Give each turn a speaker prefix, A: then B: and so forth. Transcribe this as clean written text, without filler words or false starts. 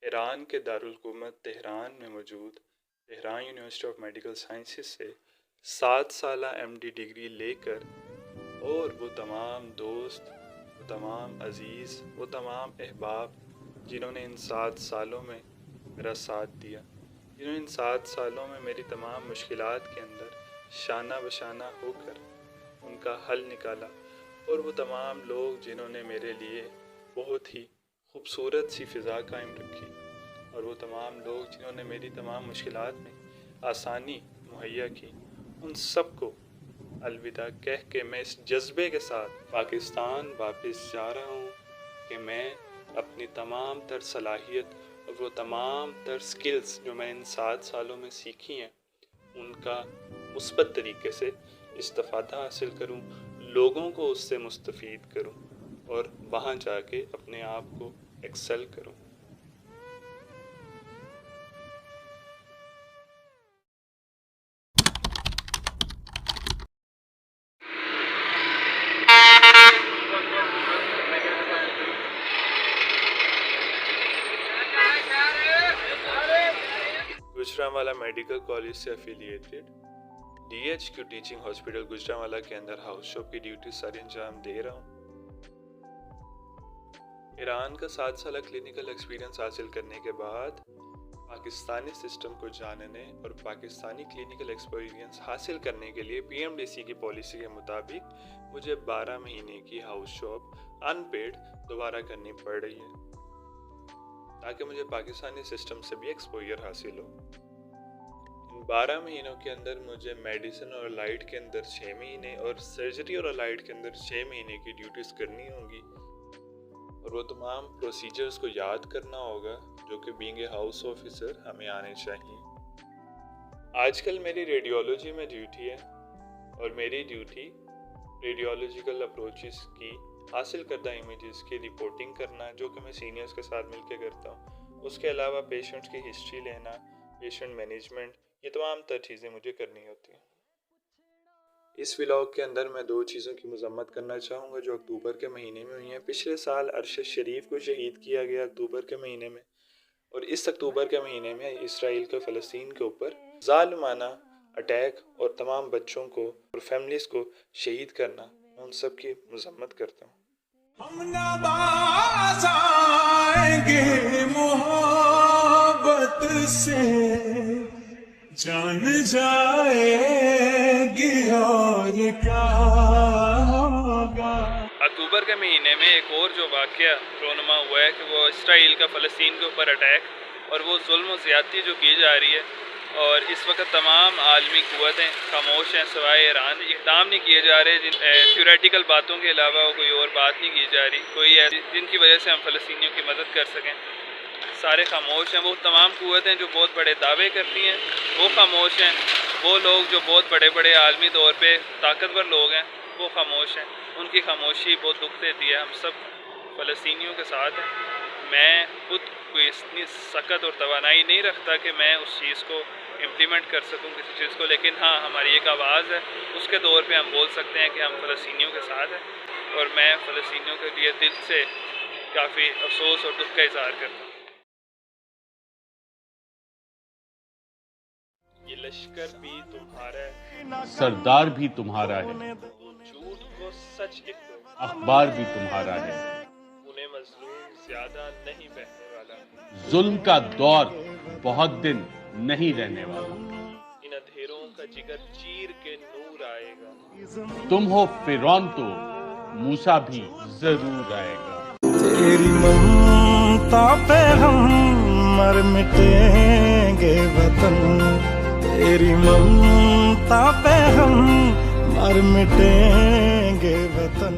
A: ایران کے دارالحکومت تہران میں موجود Tehran university of medical sciences سے 7 سالہ MD ڈگری لے کر، اور وہ تمام دوست، وہ تمام عزیز، وہ تمام احباب جنہوں نے ان 7 سالوں میں میرا ساتھ دیا، جنہوں نے ان 7 سالوں میں میری تمام مشکلات کے اندر شانہ بشانہ ہو کر ان کا حل نکالا، اور وہ تمام لوگ جنہوں نے میرے لیے بہت ہی خوبصورت سی فضا قائم رکھی، اور وہ تمام لوگ جنہوں نے میری تمام مشکلات میں آسانی مہیا کی، ان سب کو الوداع کہہ کے میں اس جذبے کے ساتھ پاکستان واپس جا رہا ہوں کہ میں اپنی تمام تر صلاحیت اور وہ تمام تر سکلز جو میں ان 7 سالوں میں سیکھی ہیں ان کا مثبت طریقے سے استفادہ حاصل کروں، لوگوں کو اس سے مستفید کروں، اور وہاں جا کے اپنے آپ کو ایکسل کروں۔ گوجرانوالہ میڈیکل کالج سے affiliated DHQ teaching hospital Gujranwala کے اندر ہاؤس شاپ کی ڈیوٹی ساری انجام دے رہا ہوں۔ ایران کا 7 سالہ کلینکل ایکسپیرینس حاصل کرنے کے بعد پاکستانی سسٹم کو جاننے اور پاکستانی کلینکل ایکسپیرینس حاصل کرنے کے لیے PMDC کی پالیسی کے مطابق مجھے 12 مہینے کی ہاؤس شاپ ان پیڈ دوبارہ کرنی پڑ رہی ہے تاکہ مجھے پاکستانی سسٹم سے بھی ایکسپوجر حاصل ہو۔ ان 12 مہینوں کے اندر مجھے میڈیسن اور الائڈ کے اندر 6 مہینے اور سرجری اور الائڈ کے اندر 6 مہینے کی ڈیوٹیز کرنی ہوں گی، اور وہ تمام پروسیجرز کو یاد کرنا ہوگا جو کہ بینگ اے ہاؤس آفیسر ہمیں آنے چاہیے۔ آج کل میری ریڈیولوجی میں ڈیوٹی ہے، اور میری ڈیوٹی ریڈیولوجیکل اپروچز کی حاصل کردہ امیجز کی رپورٹنگ کرنا، جو کہ میں سینئرز کے ساتھ مل کے کرتا ہوں۔ اس کے علاوہ پیشنٹس کی ہسٹری لینا، پیشنٹ مینجمنٹ، یہ تمام تر چیزیں مجھے کرنی ہوتی ہیں۔ اس ولاگ کے اندر میں 2 چیزوں کی مذمت کرنا چاہوں گا جو اکتوبر کے مہینے میں ہوئی ہیں۔ پچھلے سال ارشد شریف کو شہید کیا گیا اکتوبر کے مہینے میں، اور اس اکتوبر کے مہینے میں اسرائیل کا فلسطین کے اوپر ظالمانہ اٹیک اور تمام بچوں کو اور فیملیز کو شہید کرنا، میں ان سب کی مذمت کرتا ہوں۔
B: ہم نہ باز آئیں گے محبت سے، جان جائے گی اور کیا ہوگا۔
A: اکتوبر کے مہینے میں ایک اور جو واقعہ رونما ہوا ہے کہ وہ اسرائیل کا فلسطین کے اوپر اٹیک اور وہ ظلم و زیادتی جو کی جا رہی ہے، اور اس وقت تمام عالمی قوتیں خاموش ہیں سوائے ایران، اقدام نہیں کیے جا رہے، تھیوریٹیکل باتوں کے علاوہ کوئی اور بات نہیں کی جا رہی، کوئی ہے جن کی وجہ سے ہم فلسطینیوں کی مدد کر سکیں۔ سارے خاموش ہیں۔ وہ تمام قوتیں جو بہت بڑے دعوے کرتی ہیں وہ خاموش ہیں، وہ لوگ جو بہت بڑے بڑے عالمی طور پہ طاقتور لوگ ہیں وہ خاموش ہیں۔ ان کی خاموشی بہت دکھ دیتی ہے۔ ہم سب فلسطینیوں کے ساتھ ہیں۔ میں خود کوئی اتنی سخت اور توانائی نہیں رکھتا کہ میں اس چیز کو امپلیمنٹ کر سکوں کسی چیز کو، لیکن ہاں ہماری ایک آواز ہے، اس کے طور پہ ہم بول سکتے ہیں کہ ہم فلسطینیوں کے ساتھ ہیں، اور میں فلسطینیوں کے لیے دل سے کافی افسوس اور دکھ کا اظہار کرتا ہوں۔ یہ لشکر بھی تمہارا ہے،
C: سردار بھی تمہارا ہے،
A: جھوٹ کو سچ لکھ دو،
C: اخبار بھی تمہارا ہے،
A: انہیں مظلوم زیادہ نہیں بہنے والا،
C: ظلم کا دور بہت دن نہیں رہنے والا،
A: ان اندھیروں کا جگر چیر کے نور آئے گا،
C: تم ہو فرعون تو موسیٰ بھی ضرور آئے گا۔
B: تیری ممتا پہ ہم مر مٹیں گے وطن، تیری ممتا پہ ہم مر مٹیں گے وطن۔